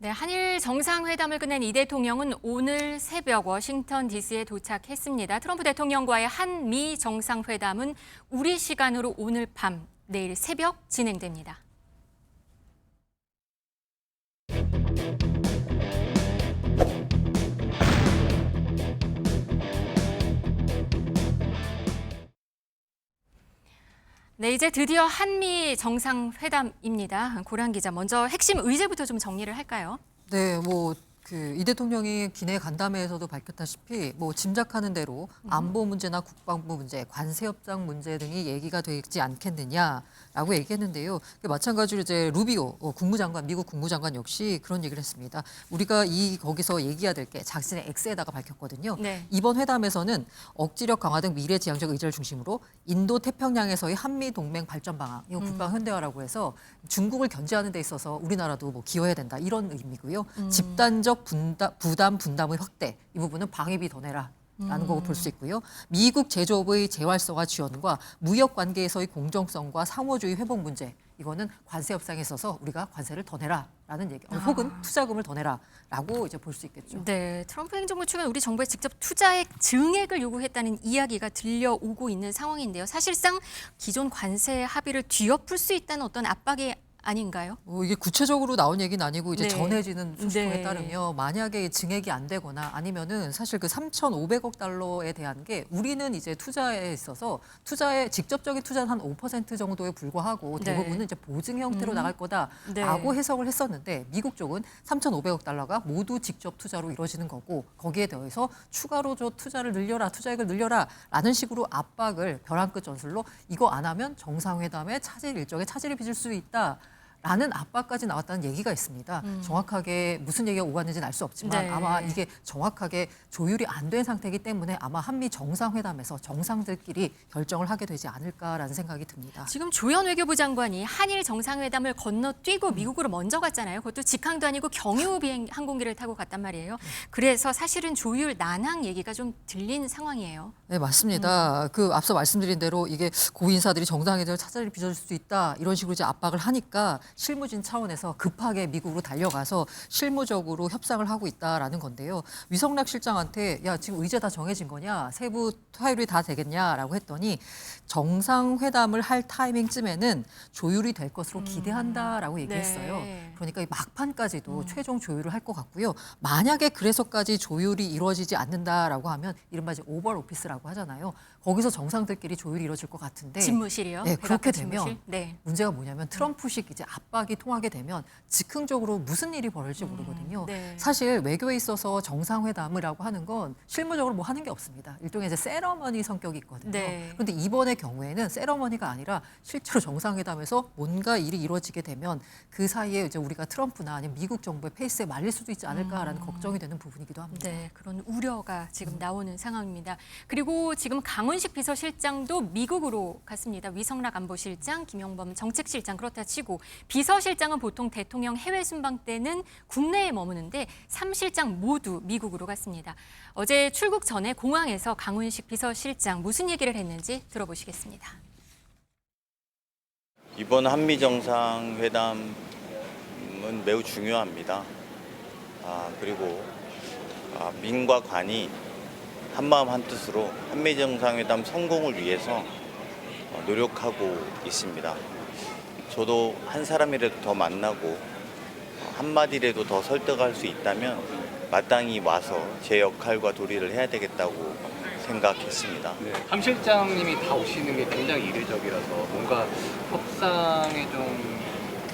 네, 한일 정상회담을 끝낸 이 대통령은 오늘 새벽 워싱턴 DC에 도착했습니다. 트럼프 대통령과의 한미 정상회담은 우리 시간으로 오늘 밤, 내일 새벽 진행됩니다. 네, 이제 드디어 한미 정상회담입니다. 고란 기자, 먼저 핵심 의제부터 좀 정리를 할까요? 네, 이 대통령이 기내 간담회에서도 밝혔다시피 짐작하는 대로 안보 문제나 국방부 문제, 관세 협상 문제 등이 얘기가 되지 않겠느냐라고 얘기했는데요. 마찬가지로 이제 루비오 국무장관, 미국 국무장관 역시 그런 얘기를 했습니다. 우리가 거기서 얘기해야 될 게 자신의 X에다가 밝혔거든요. 네. 이번 회담에서는 억지력 강화 등 미래지향적 의제를 중심으로 인도 태평양에서의 한미 동맹 발전 방향, 이거 국방 현대화라고 해서 중국을 견제하는 데 있어서 우리나라도 기여해야 된다 이런 의미고요. 집단적 분담의 확대, 이 부분은 방위비 더 내라. 라는 거고 볼 수 있고요. 미국 제조업의 재활성화 지원과 무역 관계에서의 공정성과 상호주의 회복 문제, 이거는 관세 협상에 있어서 우리가 관세를 더 내라라는 얘기, 혹은 투자금을 더 내라라고 이제 볼 수 있겠죠. 네, 트럼프 행정부 측은 우리 정부에 직접 투자액 증액을 요구했다는 이야기가 들려오고 있는 상황인데요. 사실상 기존 관세 합의를 뒤엎을 수 있다는 어떤 압박이 아닌가요? 이게 구체적으로 나온 얘기는 아니고 이제 네. 전해지는 소식통에 네. 따르면 만약에 증액이 안 되거나 아니면은 사실 그 3,500억 달러에 대한 게 우리는 이제 투자에 있어서 직접적인 투자는 한 5% 정도에 불과하고 네. 대부분은 이제 보증 형태로 나갈 거다라고 네. 해석을 했었는데 미국 쪽은 3,500억 달러가 모두 직접 투자로 이루어지는 거고 거기에 더해서 추가로 투자를 늘려라, 투자액을 늘려라라는 식으로 압박을 벼랑 끝 전술로 이거 안 하면 정상회담에 일정에 차질이 빚을 수 있다. 라는 압박까지 나왔다는 얘기가 있습니다. 정확하게 무슨 얘기가 오갔는지는 알 수 없지만 네. 아마 이게 정확하게 조율이 안 된 상태이기 때문에 아마 한미 정상회담에서 정상들끼리 결정을 하게 되지 않을까라는 생각이 듭니다. 지금 조현 외교부 장관이 한일 정상회담을 건너뛰고 미국으로 먼저 갔잖아요. 그것도 직항도 아니고 경유 비행 항공기를 타고 갔단 말이에요. 그래서 사실은 조율 난항 얘기가 좀 들린 상황이에요. 네, 맞습니다. 앞서 말씀드린 대로 이게 고위인사들이 정상회담을 차질을 빚어줄 수 있다 이런 식으로 이제 압박을 하니까 실무진 차원에서 급하게 미국으로 달려가서 실무적으로 협상을 하고 있다라는 건데요. 위성락 실장한테 야 지금 의제 다 정해진 거냐? 세부 타율이 다 되겠냐라고 했더니 정상회담을 할 타이밍쯤에는 조율이 될 것으로 기대한다라고 얘기했어요. 네. 그러니까 이 막판까지도 최종 조율을 할 것 같고요. 만약에 그래서까지 조율이 이루어지지 않는다라고 하면 이른바 이제 오벌 오피스라고 하잖아요. 거기서 정상들끼리 조율이 이루어질 것 같은데 집무실이요? 네, 그렇게 백악관 되면 집무실? 네. 문제가 뭐냐면 트럼프식 이제 압박이 통하게 되면 즉흥적으로 무슨 일이 벌어질지 모르거든요. 네. 사실 외교에 있어서 정상회담이라고 하는 건 실무적으로 뭐 하는 게 없습니다. 일종의 이제 세러머니 성격이 있거든요. 네. 그런데 이번의 경우에는 세러머니가 아니라 실제로 정상회담에서 뭔가 일이 이루어지게 되면 그 사이에 이제 우리가 트럼프나 아니면 미국 정부의 페이스에 말릴 수도 있지 않을까라는 걱정이 되는 부분이기도 합니다. 네, 그런 우려가 지금 나오는 상황입니다. 그리고 지금 강훈식 비서실장도 미국으로 갔습니다. 위성락 안보실장, 김용범 정책실장 그렇다 치고 비서실장은 보통 대통령 해외 순방 때는 국내에 머무는데 3실장 모두 미국으로 갔습니다. 어제 출국 전에 공항에서 강훈식 비서실장 무슨 얘기를 했는지 들어보시겠습니다. 이번 한미 정상회담은 매우 중요합니다. 그리고 민과 관이 한마음 한뜻으로 한미 정상회담 성공을 위해서 노력하고 있습니다. 저도 한 사람이라도 더 만나고 한마디라도 더 설득할 수 있다면 마땅히 와서 제 역할과 도리를 해야 되겠다고 생각했습니다. 네, 함 실장님이 다 오시는 게 굉장히 이례적이라서 뭔가 협상에 좀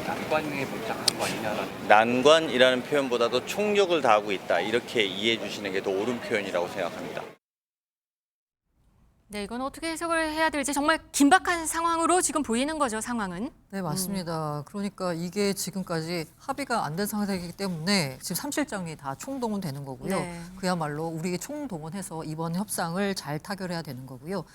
난관에 봉착한 거 아니냐라는. 난관이라는 표현보다도 총력을 다하고 있다, 이렇게 이해해 주시는 게 더 옳은 표현이라고 생각합니다. 네, 이건 어떻게 해석을 해야 될지 정말 긴박한 상황으로 지금 보이는 거죠, 상황은. 네, 맞습니다. 그러니까 이게 지금까지 합의가 안 된 상태이기 때문에 지금 3실장이 다 총동원 되는 거고요. 네. 그야말로 우리 총동원해서 이번 협상을 잘 타결해야 되는 거고요.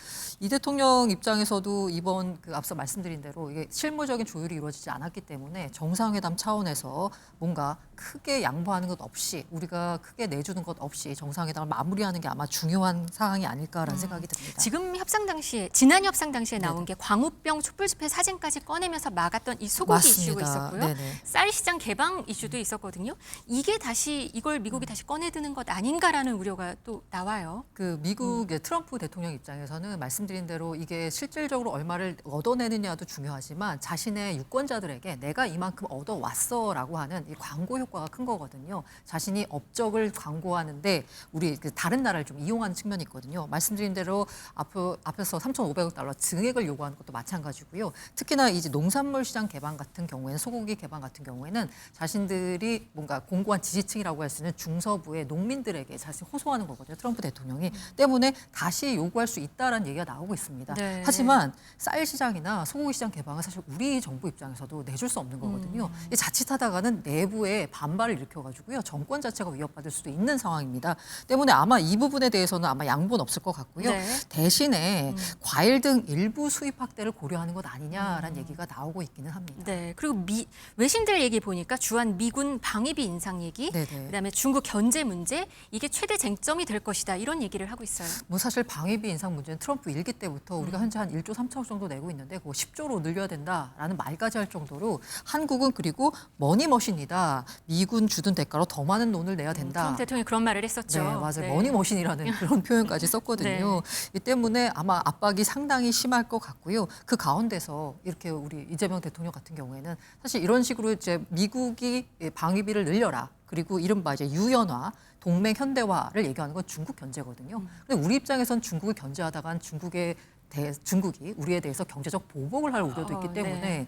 이 대통령 입장에서도 이번 앞서 말씀드린 대로 이게 실무적인 조율이 이루어지지 않았기 때문에 정상회담 차원에서 뭔가 크게 양보하는 것 없이 우리가 크게 내주는 것 없이 정상회담을 마무리하는 게 아마 중요한 사항이 아닐까라는 생각이 듭니다. 지금 협상 당시에 지난 협상 당시에 나온 네네. 게 광우병 촛불 집회 사진까지 꺼내면서 막았던 이 소고기 이슈가 맞습니다. 있었고요. 네네. 쌀 시장 개방 이슈도 있었거든요. 이게 다시 이걸 미국이 다시 꺼내드는 것 아닌가라는 우려가 또 나와요. 그 미국의 트럼프 대통령 입장에서는 말씀드린 대로 이게 실질적으로 얼마를 얻어내느냐도 중요하지만 자신의 유권자들에게 내가 이만큼 얻어왔어라고 하는 이 광고 효과가 큰 거거든요. 자신이 업적을 광고하는데 우리 그 다른 나라를 좀 이용하는 측면이 있거든요. 말씀드린 대로 앞에서 3,500억 달러 증액을 요구하는 것도 마찬가지고요. 특히나 이제 농산물 시장 개방 같은 경우에는 소고기 개방 같은 경우에는 자신들이 뭔가 공고한 지지층이라고 할 수 있는 중서부의 농민들에게 사실 호소하는 거거든요. 트럼프 대통령이 때문에 다시 요구할 수 있다라는 얘기가 나오고 있습니다. 네. 하지만 쌀 시장이나 소고기 시장 개방은 사실 우리 정부 입장에서도 내줄 수 없는 거거든요. 이 자칫하다가는 내부에 반발을 일으켜가지고요. 정권 자체가 위협받을 수도 있는 상황입니다. 때문에 아마 이 부분에 대해서는 아마 양보는 없을 것 같고요. 네. 대신에 과일 등 일부 수입 확대를 고려하는 것 아니냐라는 얘기가 나오고 있기는 합니다. 네. 그리고 외신들 얘기 보니까 주한 미군 방위비 인상 얘기, 네네. 그다음에 중국 견제 문제 이게 최대 쟁점이 될 것이다 이런 얘기를 하고 있어요. 뭐 사실 방위비 인상 문제는 트럼프 일기 때부터 우리가 현재 한 1조 3천억 정도 내고 있는데 그거 10조로 늘려야 된다라는 말까지 할 정도로 한국은 그리고 머니머신이다. 미군 주둔 대가로 더 많은 돈을 내야 된다. 트럼프 대통령이 그런 말을 했었죠. 네, 맞아요. 네. 머니머신이라는 그런 표현까지 썼거든요. 이 때문에 아마 압박이 상당히 심할 것 같고요. 그 가운데서 이렇게 우리 이재명 대통령 같은 경우에는 사실 이런 식으로 이제 미국이 방위비를 늘려라. 그리고 이른바 이제 유연화, 동맹 현대화를 얘기하는 건 중국 견제거든요. 근데 우리 입장에선 중국을 견제하다간 중국이 우리에 대해서 경제적 보복을 할 우려도 있기 때문에 네.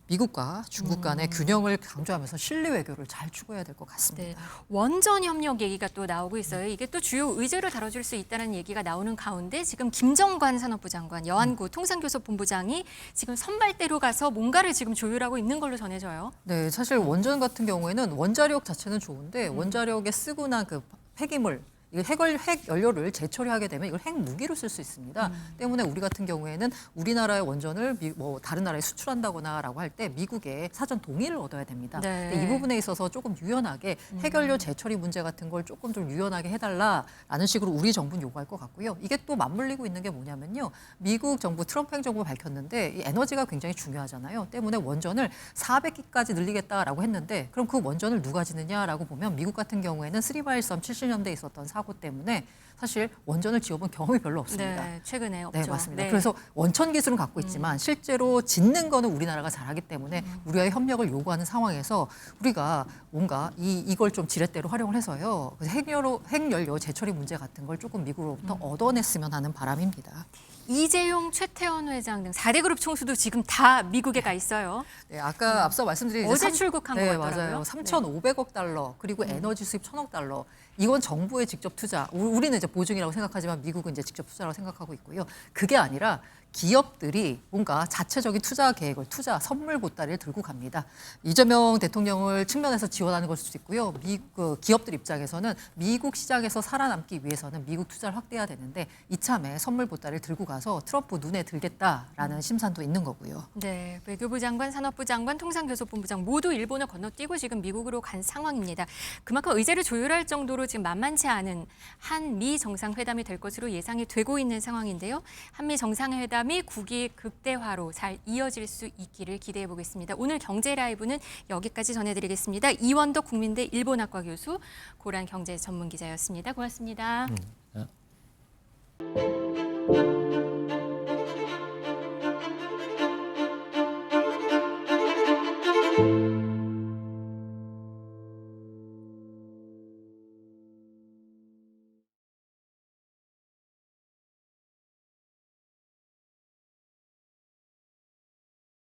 미국과 중국 간의 균형을 강조하면서 실리 외교를 잘 추구해야 될 것 네. 같습니다. 원전 협력 얘기가 또 나오고 있어요. 이게 또 주요 의제로 다뤄줄 수 있다는 얘기가 나오는 가운데 지금 김정관 산업부 장관, 여한구 통상교섭본부장이 지금 선발대로 가서 뭔가를 지금 조율하고 있는 걸로 전해져요. 네, 사실 원전 같은 경우에는 원자력 자체는 좋은데 원자력에 쓰고 난 그 폐기물 핵 연료를 재처리하게 되면 이걸 핵 무기로 쓸 수 있습니다. 때문에 우리 같은 경우에는 우리나라의 원전을 뭐 다른 나라에 수출한다거나라고 할 때 미국의 사전 동의를 얻어야 됩니다. 네. 근데 이 부분에 있어서 조금 유연하게 핵 연료 재처리 문제 같은 걸 조금 좀 유연하게 해달라라는 식으로 우리 정부는 요구할 것 같고요. 이게 또 맞물리고 있는 게 뭐냐면요. 미국 정부 트럼프 행정부가 밝혔는데 이 에너지가 굉장히 중요하잖아요. 때문에 원전을 400기까지 늘리겠다라고 했는데 그럼 그 원전을 누가 짓느냐라고 보면 미국 같은 경우에는 3바일섬 70년대에 있었던 사고 때문에 사실 원전을 지어본 경험이 별로 없습니다. 네, 최근에 없죠. 네, 맞습니다. 네. 그래서 원천 기술은 갖고 있지만 실제로 짓는 거는 우리나라가 잘하기 때문에 우리와의 협력을 요구하는 상황에서 우리가 뭔가 이걸 좀 지렛대로 활용을 해서요. 그래서 핵연료 재처리 문제 같은 걸 조금 미국으로부터 얻어냈으면 하는 바람입니다. 이재용, 최태원 회장 등 4대 그룹 총수도 지금 다 미국에 가 있어요. 네, 아까 앞서 말씀드린 어제 출국한 것 같더라고요. 맞아요. 3,500억 달러 그리고 에너지 수입 1,000억 달러. 이건 정부의 직접 투자. 우리는 이제 보증이라고 생각하지만 미국은 이제 직접 투자라고 생각하고 있고요. 그게 아니라 기업들이 뭔가 자체적인 투자 계획을 선물 보따리를 들고 갑니다. 이재명 대통령을 측면에서 지원하는 걸 수도 있고요. 기업들 입장에서는 미국 시장에서 살아남기 위해서는 미국 투자를 확대해야 되는데 이참에 선물 보따리를 들고 가서 트럼프 눈에 들겠다라는 심산도 있는 거고요. 네, 외교부 장관, 산업부 장관, 통상교섭본부장 모두 일본을 건너뛰고 지금 미국으로 간 상황입니다. 그만큼 의제를 조율할 정도로 지금 만만치 않은 한미 정상회담이 될 것으로 예상이 되고 있는 상황인데요. 한미 정상회담이 국익 극대화로 잘 이어질 수 있기를 기대해 보겠습니다. 오늘 경제 라이브는 여기까지 전해드리겠습니다. 이원덕 국민대 일본학과 교수, 고란 경제 전문 기자였습니다. 고맙습니다.